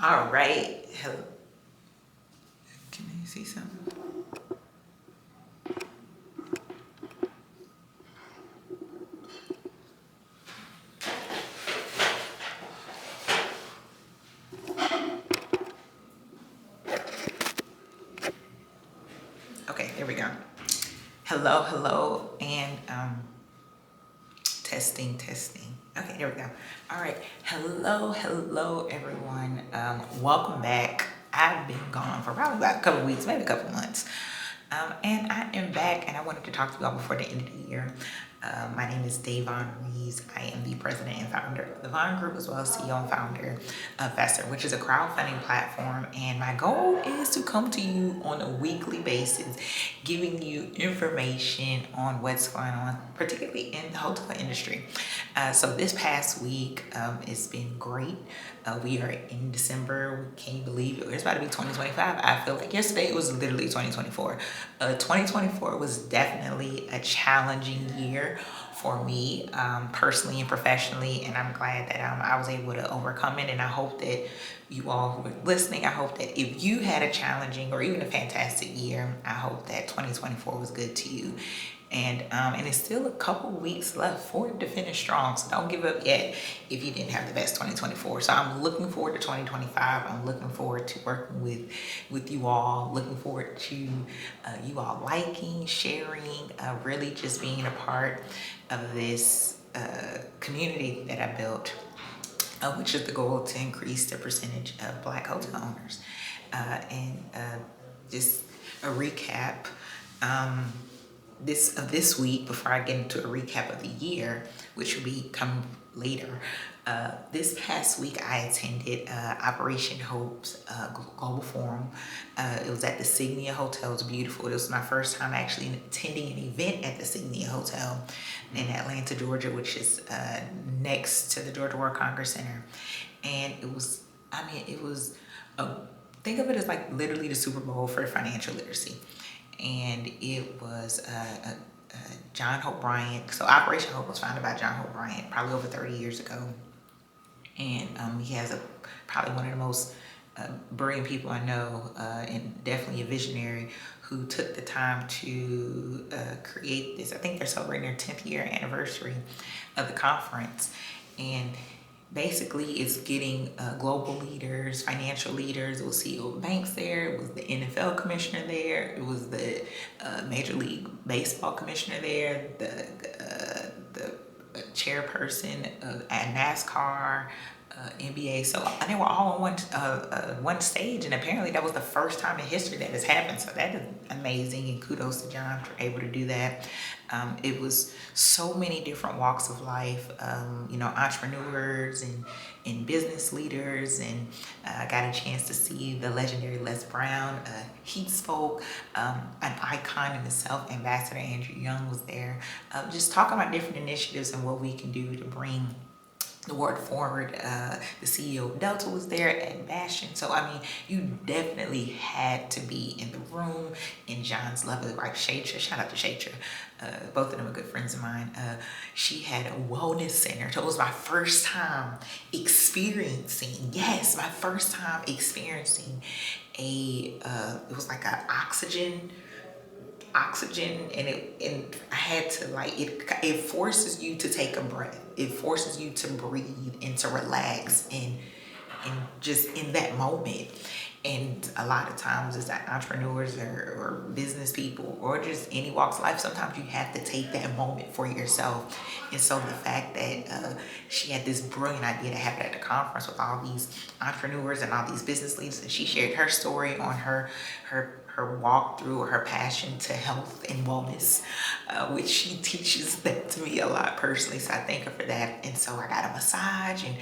All right. Hello. Can you see something? Okay, there we go. Hello, hello, and testing, testing. Okay, there we go. All right. Hello, hello, everyone. Welcome back. I've been gone for probably about a couple weeks, maybe a couple months. And I am back, and I wanted to talk to you all before the end of the year. My name is Davon Rees. I am the president and founder of the Vonne Group, as well as CEO and founder of Fester, which is a crowdfunding platform. And my goal is to come to you on a weekly basis, giving you information on what's going on, particularly in the hotel industry. So this past week, it's been great. We are in December. Can you believe it? It's about to be 2025. I feel like yesterday it was literally 2024. 2024 was definitely a challenging year for me, personally and professionally, and I'm glad that I was able to overcome it. And I hope that you all who are listening, I hope that if you had a challenging or even a fantastic year, I hope that 2024 was good to you. And it's still a couple weeks left for it to finish strong. So don't give up yet if you didn't have the best 2024. So I'm looking forward to 2025. I'm looking forward to working with you all. Looking forward to you all liking, sharing, really just being a part of this community that I built, which is the goal to increase the percentage of Black hotel owners. And just a recap. This week, before I get into a recap of the year, which will be come later. This past week, I attended Operation Hope's Global Forum. It was at the Signia Hotel. It was beautiful. It was my first time actually attending an event at the Signia Hotel in Atlanta, Georgia, which is next to the Georgia World Congress Center. And it was, think of it as like literally the Super Bowl for financial literacy. And it was John Hope Bryant. So Operation Hope was founded by John Hope Bryant probably over 30 years ago. And he has probably one of the most brilliant people I know, and definitely a visionary who took the time to create this. I think they're celebrating their 10th year anniversary of the conference. And basically it's getting global leaders, financial leaders. It was CEO of banks there. It was the NFL commissioner there. It was the Major League Baseball commissioner there. The chairperson at NASCAR, NBA. So they were all on one stage, and apparently that was the first time in history that has happened. So that is amazing, and kudos to John for able to do that. It was so many different walks of life, entrepreneurs and business leaders, and I got a chance to see the legendary Les Brown. He spoke, an icon in itself. Ambassador Andrew Young was there, just talking about different initiatives and what we can do to bring the word forward. The CEO of Delta was there, and Bastion. So you definitely had to be in the room. And John's lovely wife Shatra, shout out to Shatra, both of them are good friends of mine. She had a wellness center. So it was my first time experiencing, yes, my first time experiencing it was like an oxygen, and I had to it forces you to take a breath. It forces you to breathe and to relax and just in that moment. And a lot of times as entrepreneurs or business people or just any walks of life, sometimes you have to take that moment for yourself. And so the fact that she had this brilliant idea that happened at the conference with all these entrepreneurs and all these business leaders, and she shared her story on her walk through, or her passion to health and wellness, which she teaches that to me a lot personally. So I thank her for that. And so I got a massage, and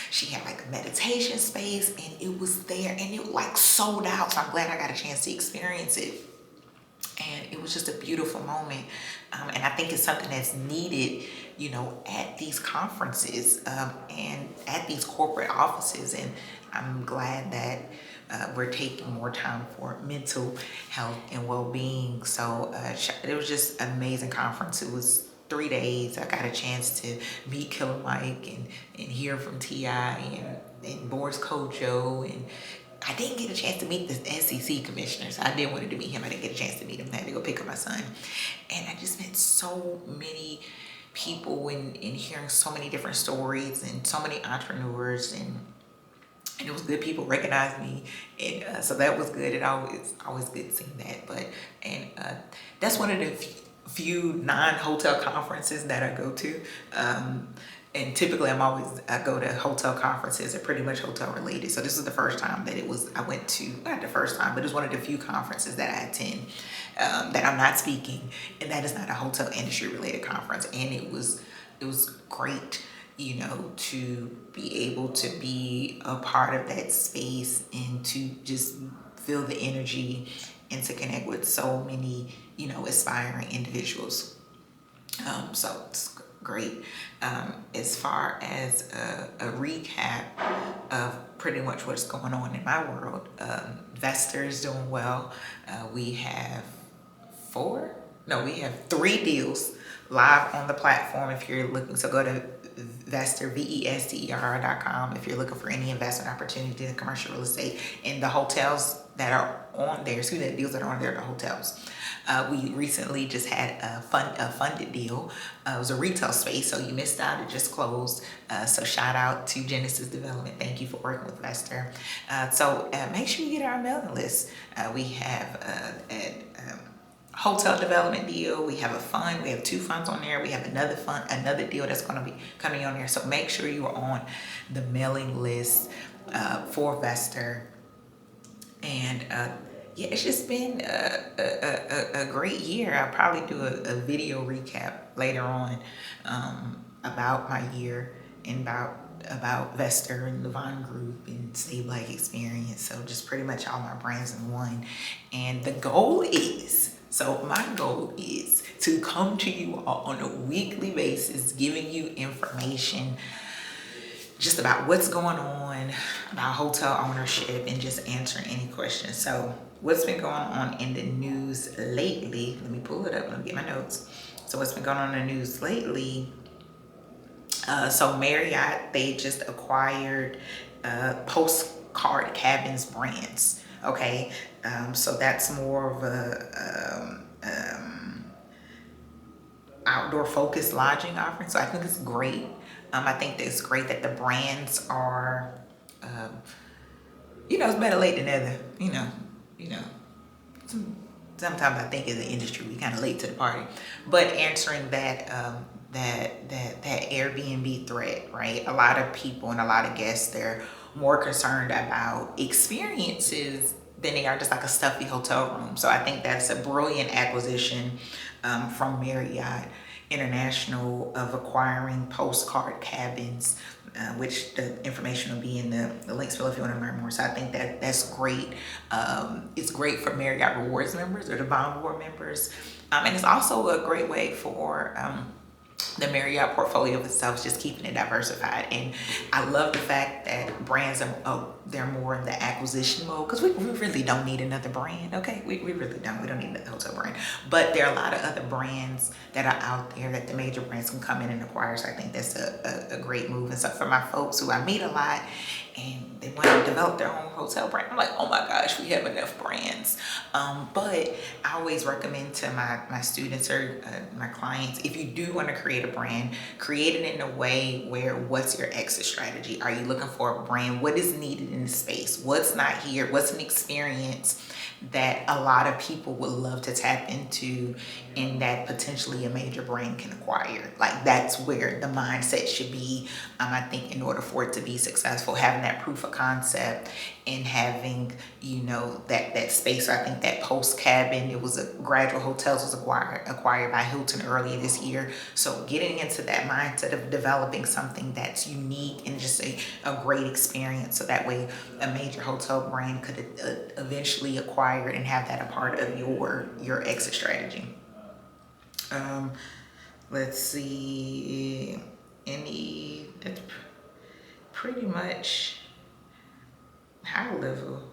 she had like a meditation space, and it was there, and it like sold out. So I'm glad I got a chance to experience it. And it was just a beautiful moment. And I think it's something that's needed, at these conferences, and at these corporate offices. And I'm glad that we're taking more time for mental health and well-being. So it was just an amazing conference. It was 3 days. I got a chance to meet Killer Mike and hear from T.I. and and Boris Kojo, and I didn't get a chance to meet the SEC commissioner, so I did wanted to meet him. I didn't get a chance to meet him. I had to go pick up my son. And I just met so many people and hearing so many different stories and so many entrepreneurs, and it was good. People recognized me, and so that was good. It always good seeing that. But that's one of the few non-hotel conferences that I go to. And typically I go to hotel conferences that are pretty much hotel related. So this is the first time that I went to, not the first time, but it's one of the few conferences that I attend that I'm not speaking, and that is not a hotel industry related conference. And it was great, to be able to be a part of that space and to just feel the energy and to connect with so many, aspiring individuals. So it's great. As far as a recap of pretty much what's going on in my world, Vester is doing well. We have three deals live on the platform. If you're looking, so go to Vester, VESTER.com, if you're looking for any investment opportunity in commercial real estate. And the hotels that are on there, the deals that are on there are the hotels. We recently just had a funded deal. It was a retail space, so you missed out. It just closed. So shout out to Genesis Development. Thank you for working with Vester. So make sure you get our mailing list. We have hotel development deal. We have a fund. We have 2 funds on there. We have another deal that's going to be coming on there. So make sure you are on the mailing list for Vester. And yeah, it's just been a great year. I'll probably do a video recap later on about my year and about Vester and the Vonne Group and Stay Black Experience. So just pretty much all my brands in one. And my goal is to come to you all on a weekly basis, giving you information just about what's going on about hotel ownership and just answering any questions. So what's been going on in the news lately? Let me pull it up. Let me get my notes. So what's been going on in the news lately? So Marriott, they just acquired Postcard Cabins brands. Okay, so that's more of a outdoor focused lodging offering. So I think it's great. I think that it's great that the brands are, it's better late than never. Sometimes I think as an industry we kind of late to the party, but answering that Airbnb threat, right? A lot of people and a lot of guests, they're more concerned about experiences than they are just like a stuffy hotel room. So I think that's a brilliant acquisition from Marriott International of acquiring Postcard Cabins, which the information will be in the links below if you want to learn more. So I think that's great. It's great for Marriott Rewards members or the Bond Board members. And it's also a great way for the Marriott portfolio itself, just keeping it diversified. And I love the fact that brands they're more in the acquisition mode, because we really don't need another brand. Okay, we really don't. We don't need another hotel brand. But there are a lot of other brands that are out there that the major brands can come in and acquire. So I think that's a great move. And so for my folks who I meet a lot and they want to develop their own hotel brand, I'm like, oh my gosh, we have enough brands. But I always recommend to my students or my clients, if you do want to create a brand, create it in a way where, what's your exit strategy? Are you looking for a brand? What is needed in the space? What's not here? What's an experience that a lot of people would love to tap into and that potentially a major brand can acquire? Like, that's where the mindset should be. I think in order for it to be successful, having that proof of concept and having, that space. So I think that Post Cabin, it was a Graduate Hotels was acquired by Hilton earlier this year. So getting into that mindset of developing something that's unique and just a great experience, so that way a major hotel brand could eventually acquire it and have that a part of your exit strategy. Let's see, that's pretty much high level.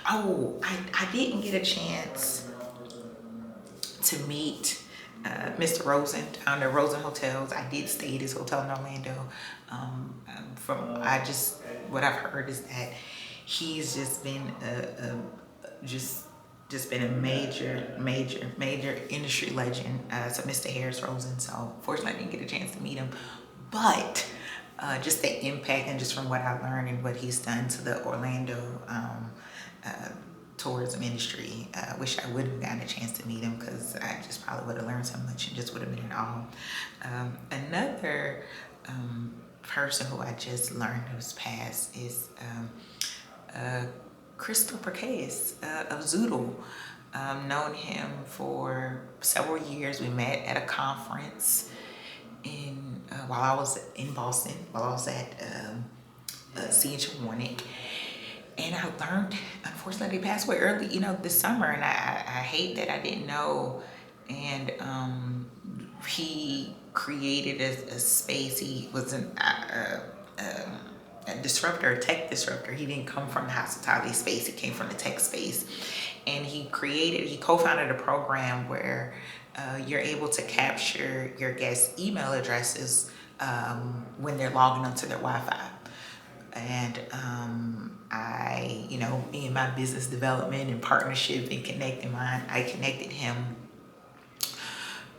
Oh, I didn't get a chance to meet Mr. Rosen, founder of Rosen Hotels. I did stay at his hotel in Orlando. What I've heard is that he's just been just been a major industry legend. So Mr. Harris Rosen. So fortunately, I didn't get a chance to meet him, but just the impact and just from what I learned and what he's done to the Orlando uh, tourism industry. I wish I would have gotten a chance to meet him because I just probably would have learned so much and just would have been in awe. Another person who I just learned who's passed is Crystal Perkis of Zoodle. Known him for several years. We met at a conference while I was in Boston, while I was at C.H. Warnick. And I learned, unfortunately, he passed away early, this summer. And I hate that I didn't know. And he created a space. He was a disruptor, a tech disruptor. He didn't come from the hospitality space. He came from the tech space. And he co-founded a program where you're able to capture your guests' email addresses when they're logging onto their Wi-Fi. And me and my business development and partnership and connecting mine, I connected him.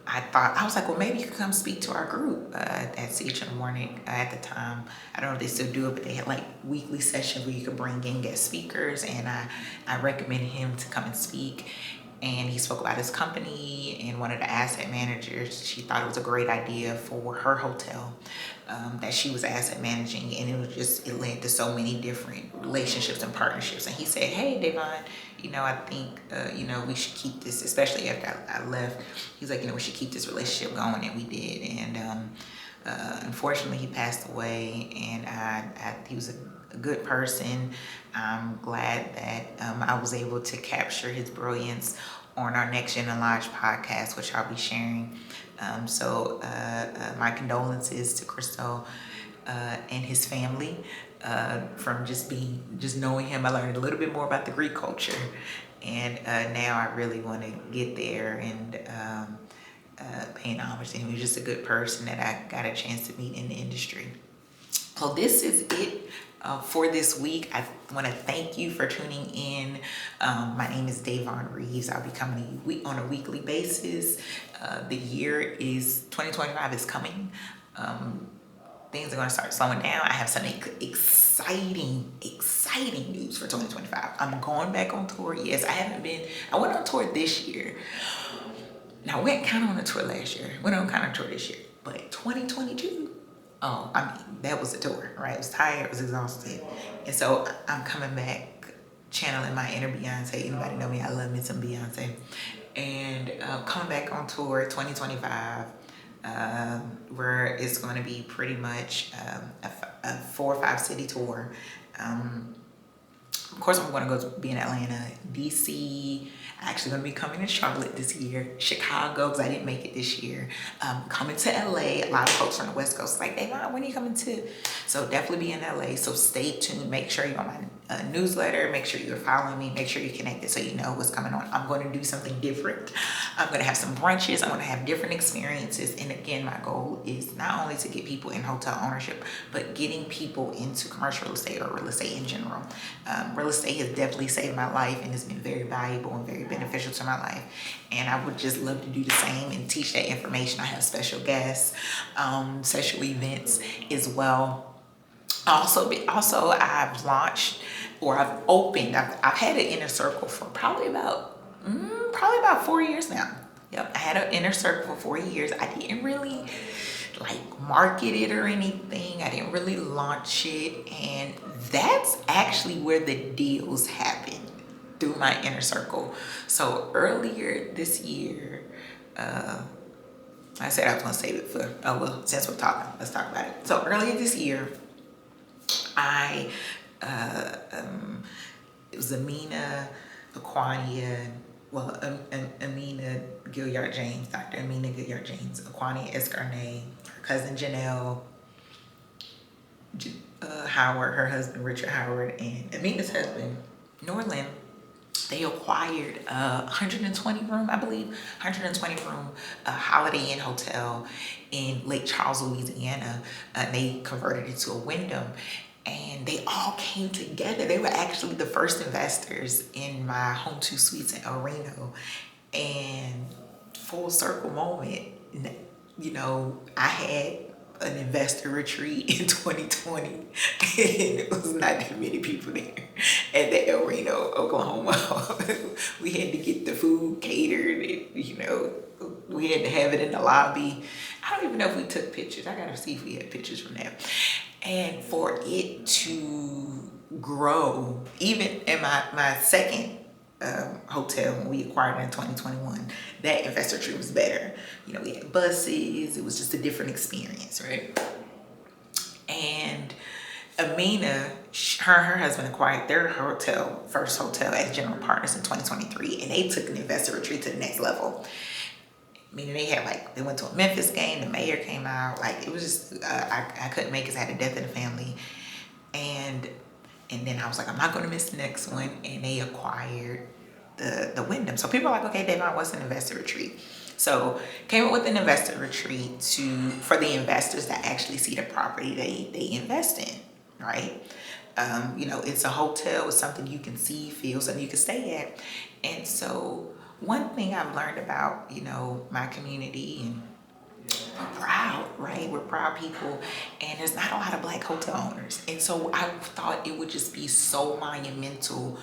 I was like, well, maybe you could come speak to our group at CH in the morning at the time. I don't know if they still do it, but they had like weekly sessions where you could bring in guest speakers. And I recommended him to come and speak. And he spoke about his company and one of the asset managers. She thought it was a great idea for her hotel that she was asset managing. And it led to so many different relationships and partnerships. And he said, hey, Devon, I think, we should keep this, especially after I left. He's like, we should keep this relationship going. And we did. And unfortunately, he passed away. And he was a good person. I'm glad that I was able to capture his brilliance on our Next Gen and Lodge podcast, which I'll be sharing. My condolences to Crystal and his family. From just knowing him, I learned a little bit more about the Greek culture, and now I really want to get there and paying homage to him. He's just a good person that I got a chance to meet in the industry. So this is it for this week. I want to thank you for tuning in. My name is Devon Reeves. I'll be coming on a weekly basis. The year is 2025 is coming. Things are going to start slowing down. I have some exciting news for 2025. I'm going back on tour. Yes, I went on tour this year. Now, I went kind of on a tour last year. Went on kind of tour this year. But 2022, that was a tour, right? I was tired, I was exhausted. And so I'm coming back, channeling my inner Beyonce. Anybody know me? I love me some Beyonce. And coming back on tour 2025, where it's going to be pretty much a 4 or 5 city tour. Of course, I'm going to be in Atlanta, DC. I'm actually going to be coming to Charlotte this year, Chicago, because I didn't make it this year. Coming to LA. A lot of folks from the West Coast like, hey, Mom, when are you coming to? So definitely be in LA. So stay tuned. Make sure you're on my newsletter. Make sure you're following me. Make sure you're connected so you know what's coming on. I'm going to do something different. I'm going to have some brunches. I'm going to have different experiences. And again, my goal is not only to get people in hotel ownership, but getting people into commercial real estate or real estate in general. Real estate has definitely saved my life and has been very valuable and very beneficial to my life. And I would just love to do the same and teach that information. I have special guests, special events as well. Also, I've launched or I've opened. I've had an inner circle for probably about 4 years now. Yep, I had an inner circle for 4 years. I didn't really market it or anything. I didn't really launch it, and that's actually where the deals happen, through my inner circle. So earlier this year, I said I was gonna save it for, since we're talking, let's talk about it. So earlier this year, it was Amina Aquania, Amina Gilliard-James, Dr. Amina Gilliard-James, Aquania Escarnay, her cousin Janelle Howard, her husband Richard Howard, and Amina's husband Norland. they acquired a 120 room, I believe, 120 room Holiday Inn hotel in Lake Charles, Louisiana. They converted it to a Wyndham, and they all came together. They were actually the first investors in my Home 2 Suites in El Reno. And full circle moment, you know, I had an investor retreat in 2020, and it was not that many people there at the El Reno, Oklahoma. We had to get the food catered, and, you know, we had to have it in the lobby. I don't even know if we took pictures. I gotta see if we had pictures from that. And for it to grow, even in my second hotel when we acquired it in 2021, that investor tree was better. You know, we had buses. It was just a different experience, right? And Amina, her husband acquired their first hotel as general partners in 2023, and they took an investor retreat to the next level. Meaning they went to a Memphis game, the mayor came out, like it was just, I couldn't make it 'cause I had a death in the family. And then I was like, I'm not going to miss the next one. And they acquired the Wyndham. So people are like, okay, Davon, what's an investor retreat? So came up with an investor retreat for the investors that actually see the property they invest in, right? You know, it's a hotel, it's something you can see, feel, something you can stay at. And so one thing I've learned about, you know, my community, and we're proud, right? We're proud people, and there's not a lot of Black hotel owners. And so I thought it would just be so monumental,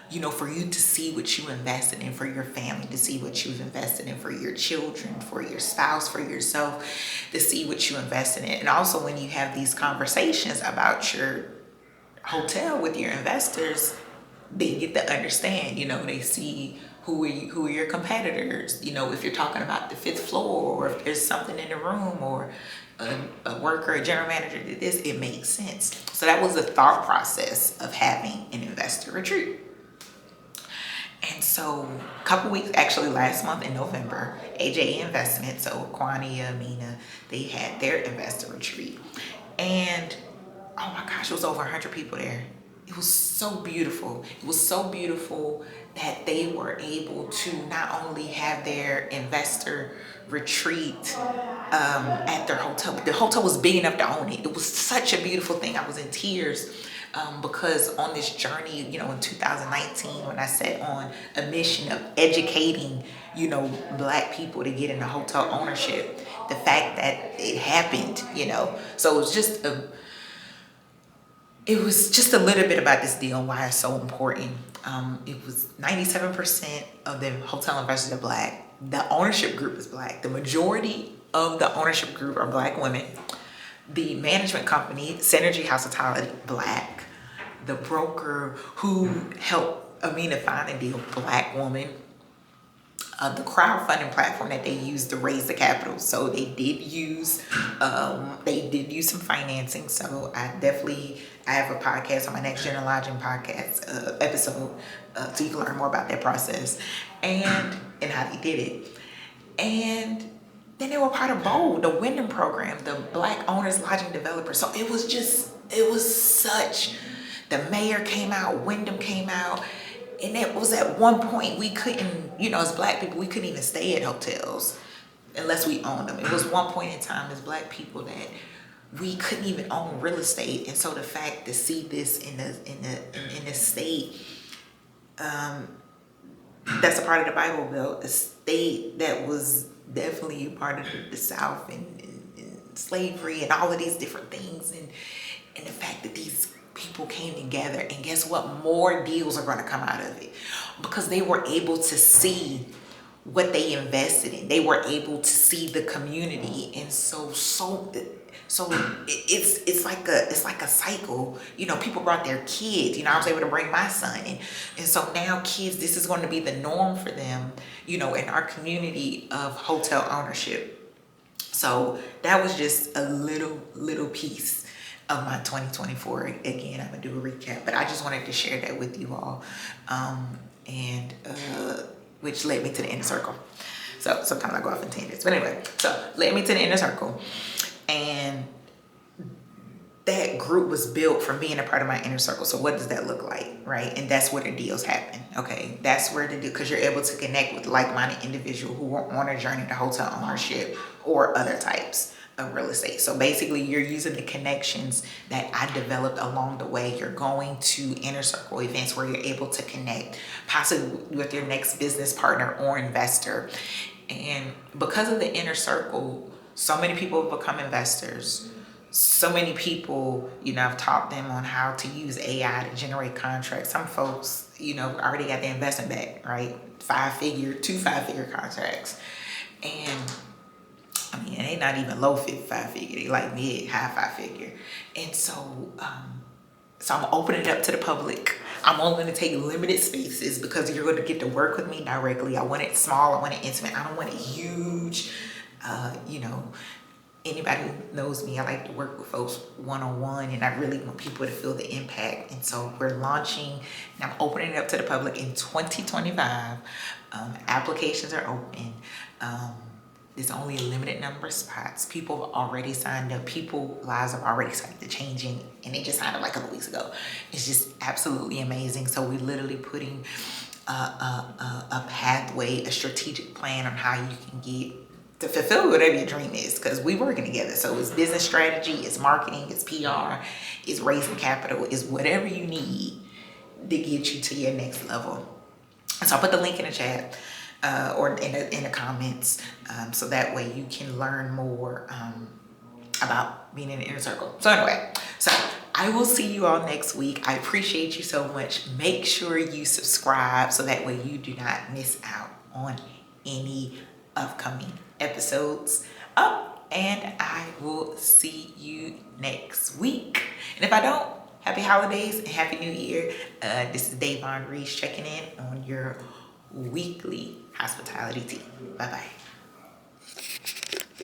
you know, for you to see what you invested in, for your family to see what you've invested in, for your children, for your spouse, for yourself to see what you invested in. And also when you have these conversations about your hotel with your investors, they get to understand, you know, they see who are your competitors, you know, if you're talking about the 5th floor, or if there's something in the room, or a worker, a general manager did this, it makes sense. So that was the thought process of having an investor retreat. And so a couple weeks, actually last month in November, AJA Investment, so Kwani, Amina, they had their investor retreat. And oh my gosh, it was over 100 people there. It was so beautiful. It was so beautiful that they were able to not only have their investor retreat at their hotel, but the hotel was big enough to own it. It was such a beautiful thing. I was in tears because on this journey, you know, in 2019, when I set on a mission of educating, you know, Black people to get into hotel ownership, the fact that it happened, you know, so it was just a little bit about this deal and why it's so important. It was 97% of the hotel investors are Black. The ownership group is Black. The majority of the ownership group are Black women. The management company, Synergy Hospitality, Black. The broker who helped Amina find the deal, Black woman. The crowdfunding platform that they used to raise the capital. So they did use some financing. So I have a podcast on my next General Lodging podcast episode, so you can learn more about that process and how they did it. And then they were part of BOLD, the Wyndham program, the Black Owners Lodging Developers. So it was such, the mayor came out, Wyndham came out. And it was at one point we couldn't, you know, as Black people, we couldn't even stay at hotels unless we owned them. It was one point in time as Black people that we couldn't even own real estate. And so the fact to see this in the state, that's a part of the Bible Belt, a state that was definitely a part of the South and slavery and all of these different things, and the fact that these people came together, and guess what, more deals are going to come out of it because they were able to see what they invested in. They were able to see the community, and so it's like a cycle. You know, people brought their kids. You know, I was able to bring my son, and so now kids, this is going to be the norm for them, you know, in our community of hotel ownership. So that was just a little piece of my 2024. Again, I'm gonna do a recap, but I just wanted to share that with you all, which led me to the inner circle. So sometimes I go off in tangents, but anyway, so led me to the inner circle, and that group was built from being a part of my inner circle. So what does that look like, right? And that's where the deals happen, okay? That's where the deal, because you're able to connect with like-minded individuals who are on a journey to hotel ownership or other types of real estate. So basically you're using the connections that I developed along the way. You're going to inner circle events where you're able to connect possibly with your next business partner or investor. And because of the inner circle, so many people have become investors. So many people, I've taught them on how to use AI to generate contracts. Some folks, already got their investment back, right? 2 5-figure contracts. And I mean, they not even low 5-figure. They like mid, high 5-figure. And so I'm opening it up to the public. I'm only going to take limited spaces because you're going to get to work with me directly. I want it small. I want it intimate. I don't want it huge. Anybody who knows me, I like to work with folks one-on-one, and I really want people to feel the impact. And so we're launching, and I'm opening it up to the public in 2025. Applications are open. There's only a limited number of spots. People have already signed up. People's lives have already started changing, and they just signed up like a couple weeks ago. It's just absolutely amazing. So we're literally putting a pathway, a strategic plan on how you can get to fulfill whatever your dream is, because we working together. So it's business strategy, it's marketing, it's PR, it's raising capital, it's whatever you need to get you to your next level. And so I'll put the link in the chat or in the comments, so that way you can learn more about being in the inner circle. So anyway, I will see you all next week. I appreciate you so much. Make sure you subscribe so that way you do not miss out on any upcoming episodes. And I will see you next week. And if I don't, happy holidays and happy new year. This is Vonne checking in on your weekly hospitality tea. Bye-bye.